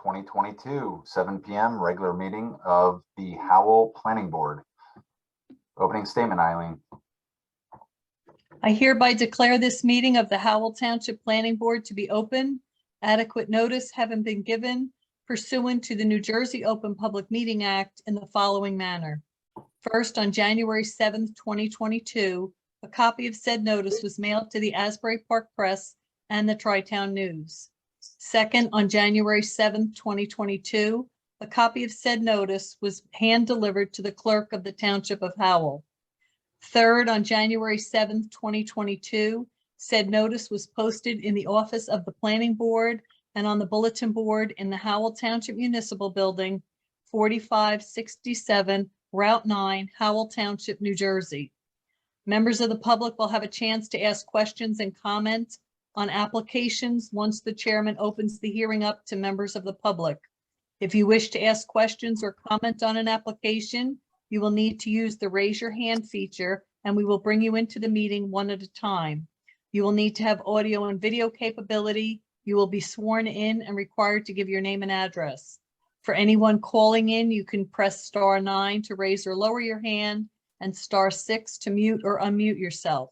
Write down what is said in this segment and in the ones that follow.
2022, 7 p.m. regular meeting of the Howell Planning Board. Opening statement, Eileen. I hereby declare this meeting of the Howell Township Planning Board to be open. Adequate notice having been given pursuant to the New Jersey Open Public Meeting Act in the following manner. First, on January 7th, 2022, a copy of said notice was mailed to the Asbury Park Press and the Tri-Town News. Second, on January 7th, 2022, a copy of said notice was hand-delivered to the clerk of the Township of Howell. Third, on January 7th, 2022, said notice was posted in the office of the Planning Board and on the bulletin board in the Howell Township Municipal Building, 4567 Route 9, Howell Township, New Jersey. Members of the public will have a chance to ask questions and comment on applications once the chairman opens the hearing up to members of the public. If you wish to ask questions or comment on an application, you will need to use the raise your hand feature and we will bring you into the meeting one at a time. You will need to have audio and video capability. You will be sworn in and required to give your name and address. For anyone calling in, you can press *9 to raise or lower your hand and *6 to mute or unmute yourself.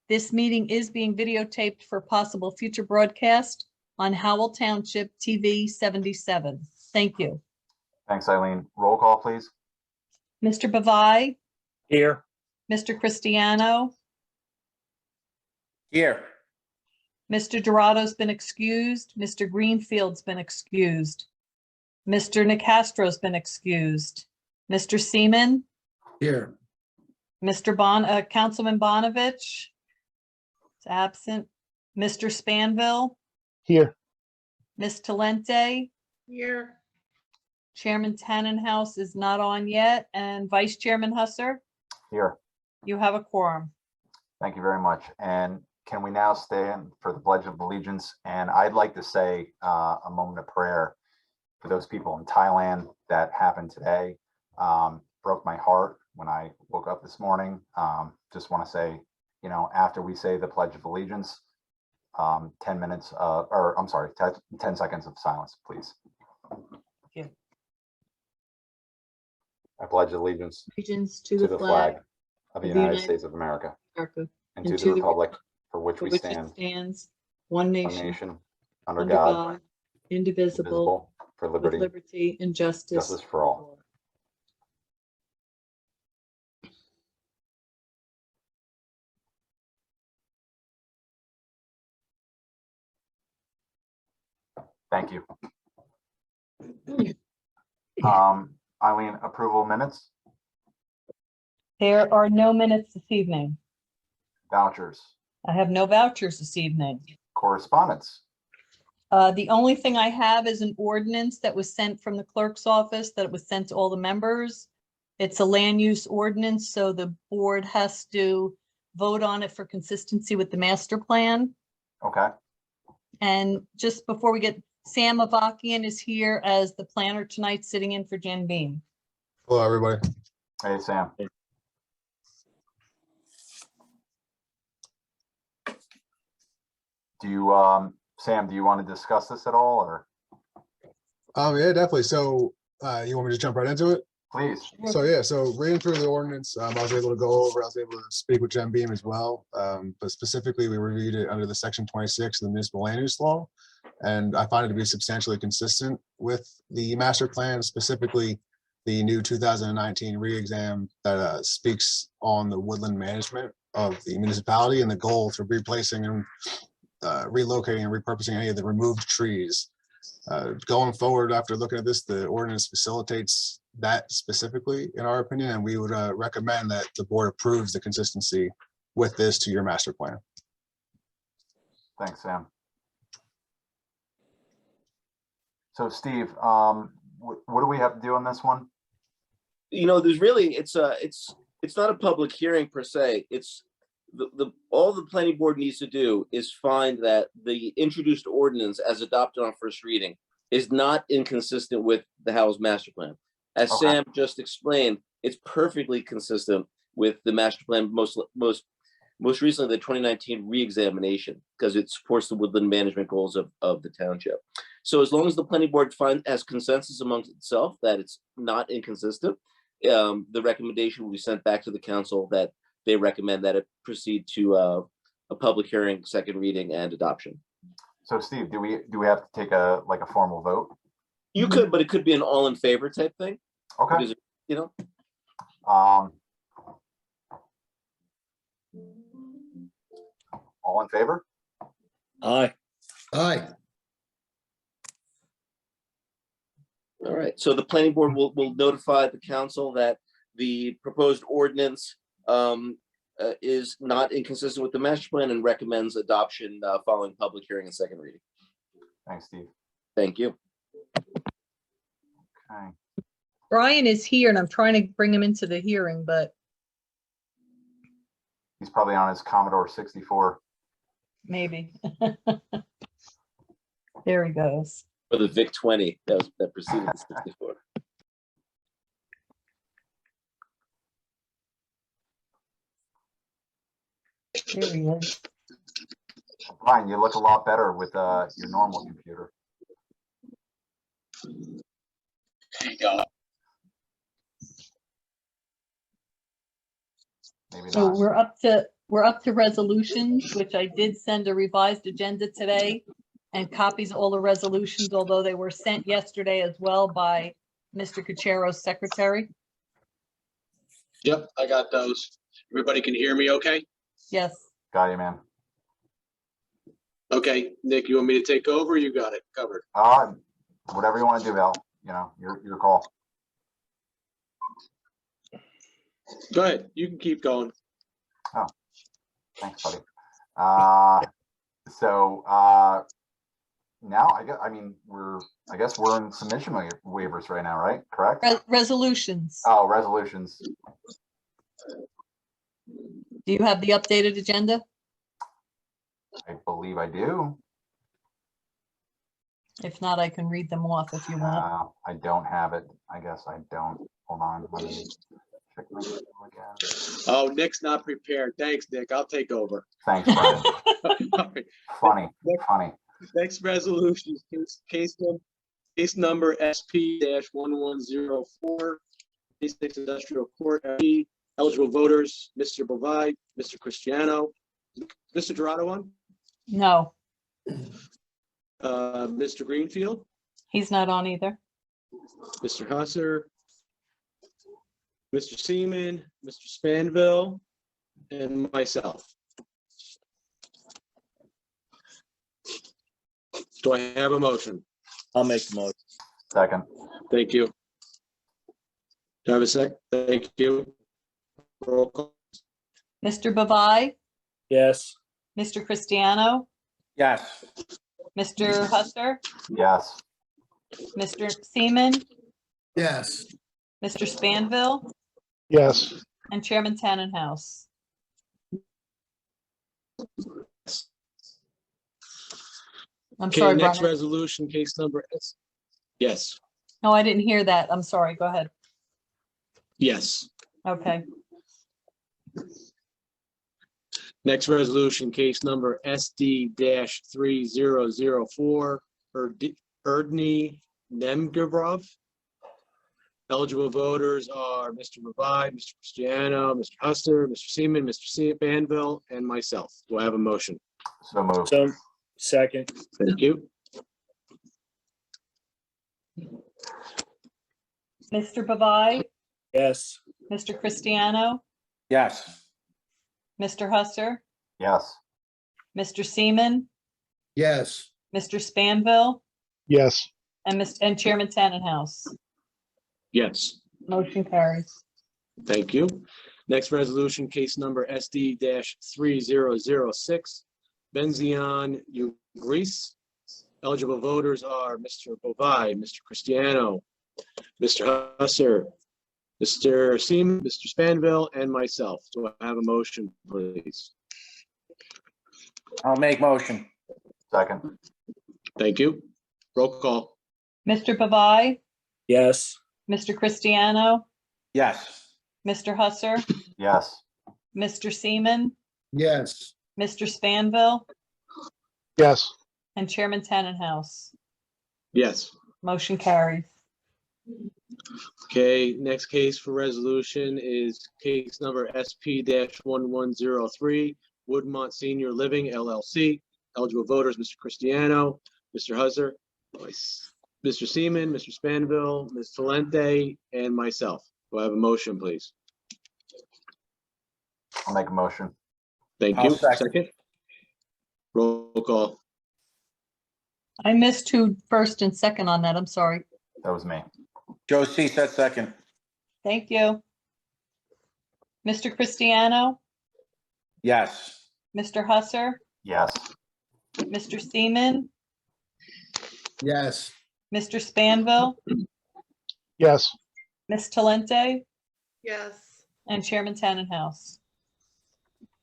This meeting is being videotaped for possible future broadcast on Howell Township TV 77. Thank you. Thanks, Eileen. Roll call, please. Mr. Bavai? Here. Mr. Cristiano? Here. Mr. Dorado's been excused. Mr. Greenfield's been excused. Mr. Nicastro's been excused. Mr. Seaman? Here. Mr. Councilman Bonovich is absent. Mr. Spanville? Here. Ms. Talente? Here. Chairman Tannenhouse is not on yet, and Vice Chairman Husser? Here. You have a quorum. Thank you very much. And can we now stand for the Pledge of Allegiance? And I'd like to say a moment of prayer for those people in Thailand that happened today. Broke my heart when I woke up this morning. Just want to say, you know, after we say the Pledge of Allegiance, 10 minutes, or I'm sorry, 10 seconds of silence, please. you. I pledge allegiance Allegiance to the flag of the United States of America America, and to the republic for which we stand, stands one one nation, nation, under under God, God, indivisible, indivisible, for with liberty, liberty and justice. justice for all. Thank you. Eileen, approval of minutes, There are no minutes this evening. vouchers, I have no vouchers this evening. correspondence. The only thing I have is an ordinance that was sent from the clerk's office that was sent to all the members. It's a land use ordinance, so the board has to vote on it for consistency with the master plan. Okay, And just before we get, Sam Avakian is here as the planner tonight, sitting in for Jen Beam. Hello, everybody. hey, Sam. Do you, Sam, do you want to discuss this at all, or Yeah, definitely. So you want me to jump right into it? please? So yeah, so reading through the ordinance, I was able to go over, I was able to speak with Jen Beam as well. But specifically, we reviewed it under the section 26 of the municipal land use law. And I find it to be substantially consistent with the master plan, specifically the new 2019 re-exam that speaks on the woodland management of the municipality and the goal to replacing and relocating and repurposing any of the removed trees. Going forward, after looking at this, the ordinance facilitates that specifically, in our opinion, and we would recommend that the board approves the consistency with this to your master plan. Thanks, Sam. So Steve, what do we have to do on this one? You know, there's really, it's not a public hearing per se. It's all the planning board needs to do is find that the introduced ordinance as adopted on first reading is not inconsistent with the Howell's master plan. As Okay. Sam just explained, it's perfectly consistent with the master plan, most recently the 2019 re-examination, because it supports the woodland management goals of the township. So as long as the planning board has consensus amongst itself that it's not inconsistent, the recommendation will be sent back to the council that they recommend that it proceed to a public hearing, second reading, and adoption. So Steve, do we have to take a formal vote? You could, but it could be an all in favor type thing. Okay. Because, you know, All in favor? Aye. Aye. all right. So the planning board will notify the council that the proposed ordinance is not inconsistent with the master plan and recommends adoption following public hearing and second reading. Thanks, Steve. Thank you. Okay. Brian is here and I'm trying to bring him into the hearing, but He's probably on his Commodore 64. maybe. There he goes. For the VIC 20 that preceded the 64. There he is. Brian, you look a lot better with your normal computer. Maybe So not. we're up to resolutions, which I did send a revised agenda today and copies of all the resolutions, although they were sent yesterday as well by Mr. Cuchero's secretary. Yep, I got those. Everybody can hear me okay? Yes. Got you, man. Okay, Nick, you want me to take over? You got it covered. Whatever you want to do, Al. You know, your call. Go ahead, you can keep going. Thanks, buddy. So now I guess we're in submission waivers right now, right? Correct? Resolutions. Oh, resolutions. Do you have the updated agenda? I believe I do. If not, I can read them off if you want. I don't have it. I guess I don't. Hold on. Let me check my email again. Oh, Nick's not prepared. Thanks, Nick. I'll take over. Thanks, Brian. All right, Funny. next resolution is case number SP-1104, 26 Industrial Court. Eligible voters, Mr. Bovai, Mr. Cristiano, Mr. Dorado on, No, Mr. Greenfield, he's not on either. Mr. Husser, Mr. Seaman, Mr. Spanville, and myself. Do I have a motion? I'll make the motion. Second. Thank you. Do I have a sec? Thank you. Roll call. Mr. Bavai, Yes. Mr. Cristiano, Yes. Mr. Husser, Yes. Mr. Seaman, Yes. Mr. Spanville, Yes. and Chairman Tannenhouse. I'm Okay, sorry, next Brian. resolution, case number S. Yes, No, I didn't hear that. I'm sorry. Go ahead. yes. Okay. Next resolution, case number SD-3004, Erdney Nemgabrov. Eligible voters are Mr. Bavai, Mr. Cristiano, Mr. Huster, Mr. Seaman, Mr. Banville, and myself. Do I have a motion? So moved. So, second. Thank you. Mr. Bavai, Yes. Mr. Cristiano, Yes. Mr. Husser, Yes. Mr. Seaman, Yes. Mr. Spanville, Yes. and Chairman Tannenhouse. Yes. Motion carries. Thank you. Next resolution, case number SD-3006, Benzion Ugris. Eligible voters are Mr. Bovai, Mr. Cristiano, Mr. Husser, Mr. Seaman, Mr. Spanville, and myself. Do I have a motion, please? I'll make motion. Second. Thank you. Roll call. Mr. Bavai, Yes. Mr. Cristiano, Yes. Mr. Husser, Yes. Mr. Seaman, Yes. Mr. Spanville, Yes. and Chairman Tannenhouse. Yes. Motion carries. Okay, next case for resolution is case number SP-1103, Woodmont Senior Living LLC. Eligible voters, Mr. Cristiano, Mr. Huzzer, Mr. Seaman, Mr. Spanville, Ms. Talente, and myself. Do I have a motion, please? I'll make a motion. Thank I'll you. second. Roll call. I missed who first and second on that. I'm sorry. That was me. Joe C. said second. Thank you. Mr. Cristiano, Yes. Mr. Husser, Yes. Mr. Seaman, yes, Mr. Spanville, Yes. Ms. Talente, yes, and Chairman Tannenhouse.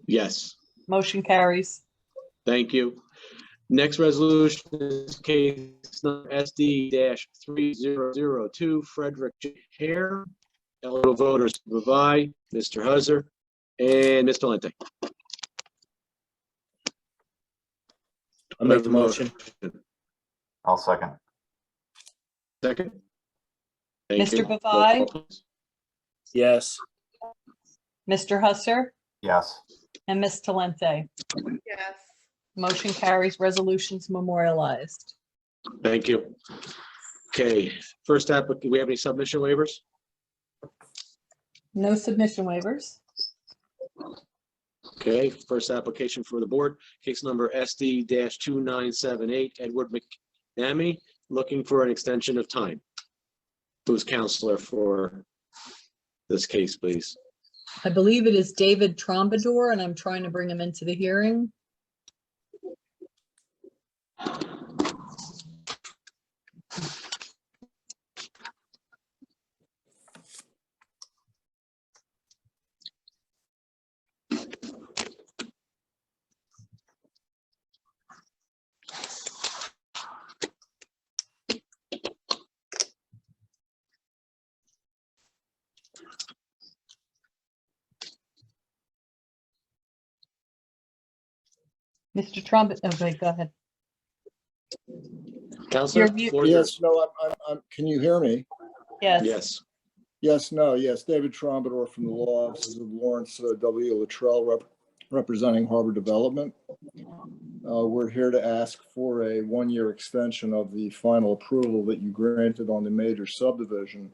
Yes. Motion carries. Thank you. Next resolution is case number SD-3002, Frederick J. Hare. Eligible voters, Bavai, Mr. Huzzer, and Ms. Talente. I'll make the motion. I'll second. Second. Thank Mr. you. Bavai? Roll call, please. Yes. Mr. Husser, Yes. and Ms. Talente. yes, Motion carries. Resolutions memorialized. Thank you. Okay, first applicant, do we have any submission waivers? No submission waivers. Okay, first application for the board, case number SD-2978, Edward McNamee, looking for an extension of time. Who's counselor for this case, please? I believe it is David Trombador, and I'm trying to bring him into the hearing. Mr. Trombador, okay, go ahead. Counselor? Your view- floor is yours. Yes, no, can you hear me? Yes. Yes, Yes, no, yes, David Trombador from the law offices of Lawrence W. Luttrell, representing Harbor Development. We're here to ask for a one-year extension of the final approval that you granted on the major subdivision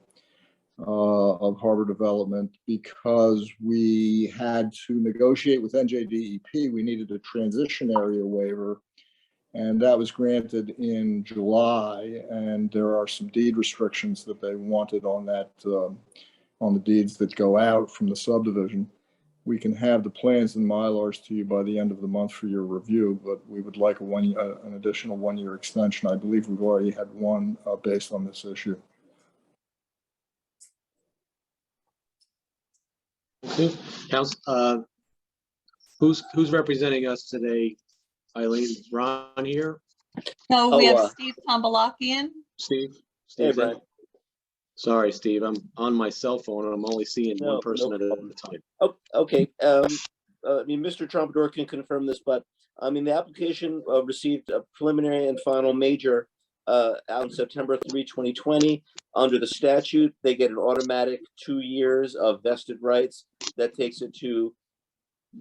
of Harbor Development because we had to negotiate with NJDEP. We needed a transition area waiver, and that was granted in July. And there are some deed restrictions that they wanted on that, on the deeds that go out from the subdivision. We can have the plans and Mylars to you by the end of the month for your review, but we would like an additional one-year extension. I believe we've already had one based on this issue. okay, Counsel, who's representing us today? Eileen, is Ron here? No, we Oh, have Steve Tombalakian. Steve? Hey, Steve's in? Brian. Sorry, Steve, I'm on my cell phone and I'm only seeing No, one person no at a problem. time. Oh, okay. Mr. Trombador can confirm this, but the application received a preliminary and final major out on September 3, 2020. Under the statute, they get an automatic 2 years of vested rights. That takes it to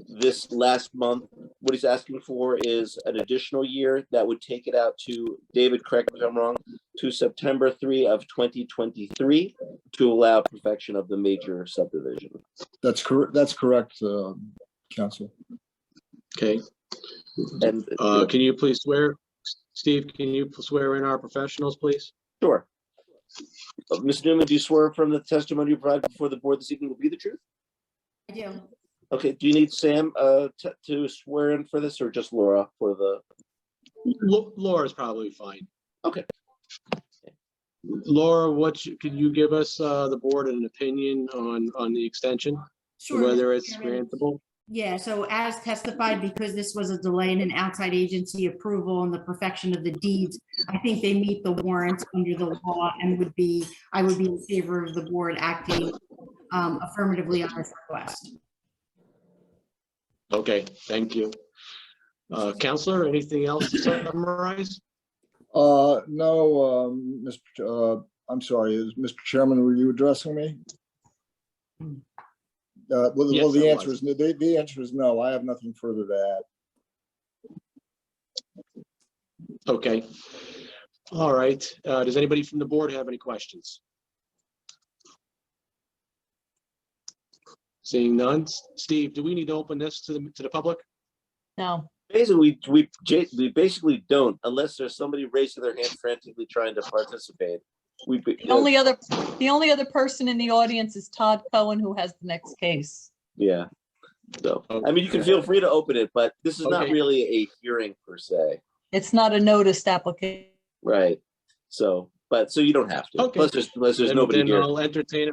this last month. What he's asking for is an additional year that would take it out to, David, correct me if I'm wrong, to September 3 of 2023 to allow perfection of the major subdivision. That's correct, Counsel. Okay, And can you please swear, Steve, can you swear in our professionals, please? sure. Ms. Newman, do you swear from the testimony you provided before the board this evening will be the truth? I do. Okay, do you need Sam to swear in for this, or just Laura for the? Laura's probably fine. Okay. Laura, can you give us the board an opinion on the extension? Sure. Whether Mr. it's Chairman. grantable? Yeah, so as testified, because this was a delay in an outside agency approval and the perfection of the deeds, I think they meet the warrant under the law and I would be in favor of the board acting affirmatively on this request. Okay, thank you. Counselor, anything else to summarize? No, I'm sorry, Mr. Chairman, were you addressing me? Well, Yes, the I answer was. is, the answer is no, I have nothing further to add. Okay. All right. Does anybody from the board have any questions? Seeing none. Steve, do we need to open this to the public? No, Basically, we basically don't, unless there's somebody raising their hand frantically trying to participate. the only other person in the audience is Todd Cohen, who has the next case. Yeah. So, I mean, you can feel free to open it, but this is not Okay. really a hearing per se. It's not a noticed application. Right. So, so you don't have to. Okay. Plus there's nobody Then here. I'll entertain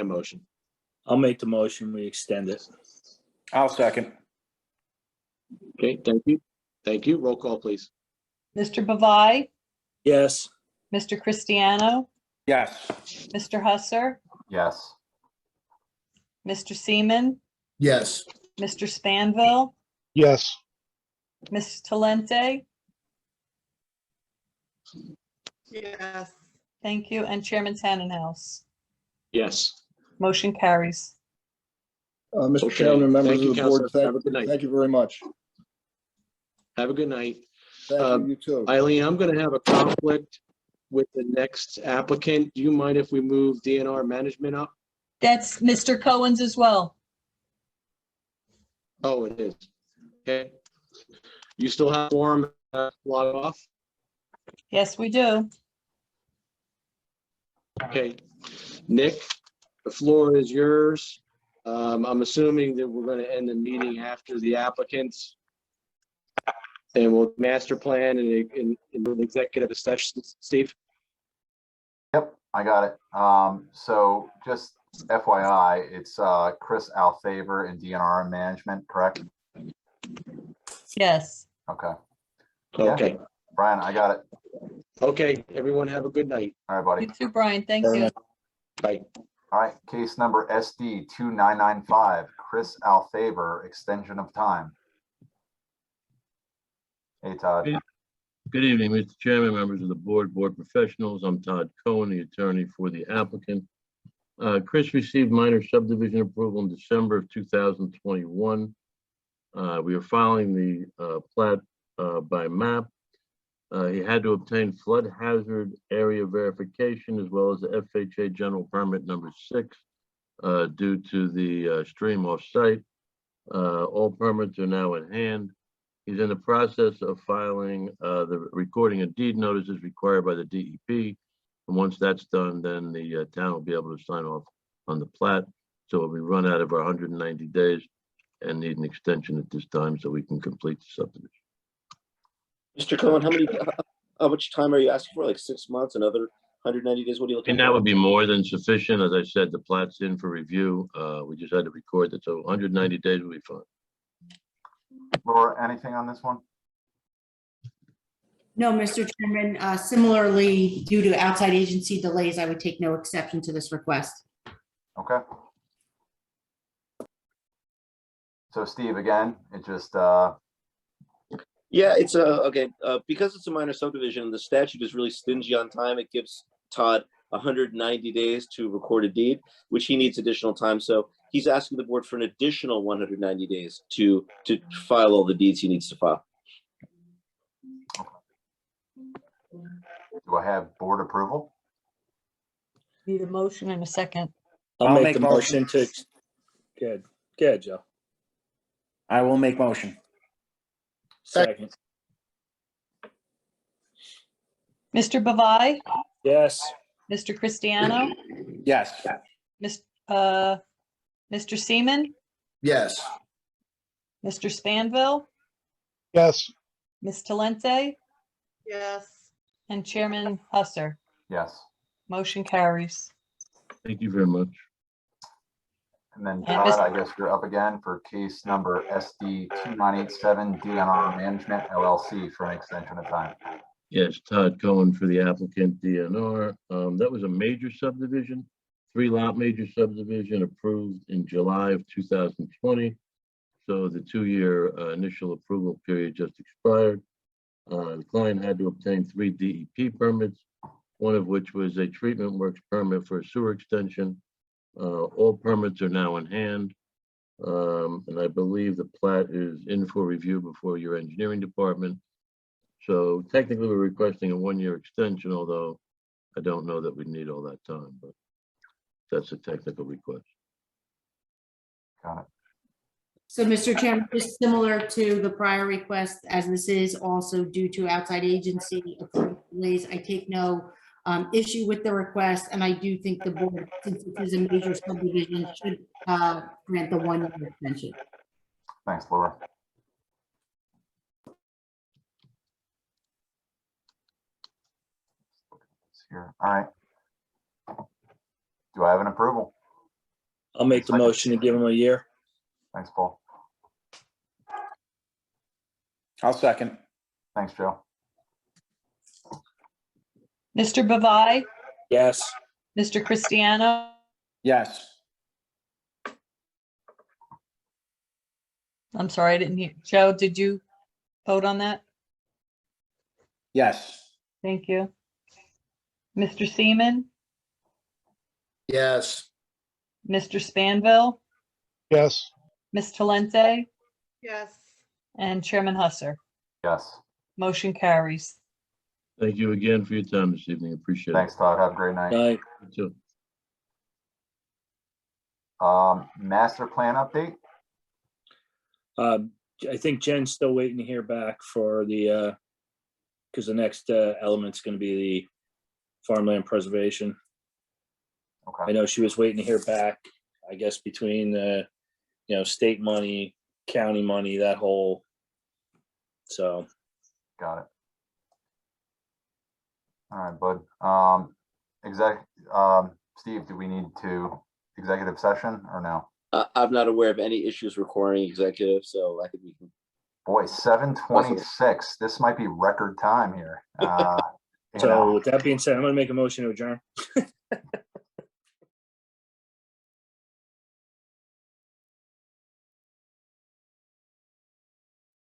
a motion. I'll make the motion. We extend it. I'll second. Okay, thank you. Thank you. Roll call, please. Mr. Bavai, Yes. Mr. Cristiano, Yes. Mr. Husser, Yes. Mr. Seaman, Yes. Mr. Spanville, Yes. Ms. Talente. Yes. Thank you. And Chairman Tannenhouse. Yes. Motion carries. Mr. Okay. Chairman, members Thank you, of the board, Counselor. Have a good night. thank you very much. Have a good night. Thank you, you too. Eileen, I'm going to have a conflict with the next applicant. Do you mind if we move DNR management up? That's Mr. Cohen's as well. Oh, it is. Okay. You still have form log off? Yes, we do. Okay. Nick, the floor is yours. I'm assuming that we're going to end the meeting after the applicants. And we'll master plan in an executive session. Steve? Yep, I got it. So just FYI, it's Chris Alfaver in DNR management, correct? Yes. Okay. Yeah. Okay. Brian, I got it. Okay. Everyone have a good night. All right, buddy. You too, Brian. Thank you. Bye. All right, case number SD 2995, Chris Alfaver, extension of time. Hey, Todd. Good evening, Mr. Chairman, members of the board, board professionals. I'm Todd Cohen, the attorney for the applicant. Chris received minor subdivision approval in December of 2021. We are filing the plat by map. He had to obtain flood hazard area verification as well as the FHA general permit number 6 due to the stream off site. All permits are now in hand. He's in the process of filing the recording of deed notices required by the DEP. And once that's done, then the town will be able to sign off on the plat. So we run out of our 190 days and need an extension at this time so we can complete the subdivision. Mr. Cohen, how much time are you asking for? Like 6 months, another 190 days? What are you looking And for? that would be more than sufficient. As I said, the plat's in for review. We just had to record it. So 190 days will be fine. Laura, anything on this one? No, Mr. Chairman, similarly, due to outside agency delays, I would take no exception to this request. Okay. So Steve, again, it just, Yeah, it's okay. Because it's a minor subdivision, the statute is really stingy on time. It gives Todd 190 days to record a deed, which he needs additional time. So he's asking the board for an additional 190 days to file all the deeds he needs to file. do I have board approval? Need a motion in a second. I'll make the motion to. Good. Good, Joe. I will make motion. Second. Mr. Bavai, Yes. Mr. Cristiano, Yes. Mr. Seaman, Yes. Mr. Spanville, Yes. Ms. Talente, Yes. and Chairman Husser. Yes. Motion carries. Thank you very much. And then And Todd, I guess you're up again for case number SD 2987, DNR Management LLC for an extension of time. Yes, Todd Cohen for the applicant DNR. That was a major subdivision, 3-lot major subdivision approved in July of 2020. So the 2-year initial approval period just expired. The client had to obtain 3 DEP permits, one of which was a treatment works permit for a sewer extension. All permits are now in hand. And I believe the plat is in for review before your engineering department. So technically, we're requesting a 1-year extension, although I don't know that we need all that time, but that's a technical request. Got it. So, Mr. Chairman, just similar to the prior request, as this is also due to outside agency approval delays, I take no issue with the request, and I do think the board, since it is a major subdivision, should grant the 1-year extension. Thanks, Laura. Here. All right. Do I have an approval? I'll make the Second. motion to give him a year. Thanks, Paul. I'll second. Thanks, Joe. Mr. Bavai, Yes. Mr. Cristiano, Yes. I'm sorry, I didn't hear. Joe, did you vote on that? Yes. Thank you. Mr. Seaman, Yes. Mr. Spanville, Yes. Ms. Talente, yes, and Chairman Husser. Yes. Motion carries. Thank you again for your time this evening. Appreciate it. Thanks, Todd. Have a great night. Aye. You too. Master plan update? I think Jen's still waiting to hear back for the, because the next element's going to be the farmland preservation. I Okay, know she was waiting to hear back, I guess, between state money, county money, that whole. So, got it. All right, bud. Steve, do we need to executive session or no? I'm not aware of any issues requiring executive, so I think we can. Boy, 7:26. This might be record time here. You so know, with that being said, I'm going to make a motion to adjourn.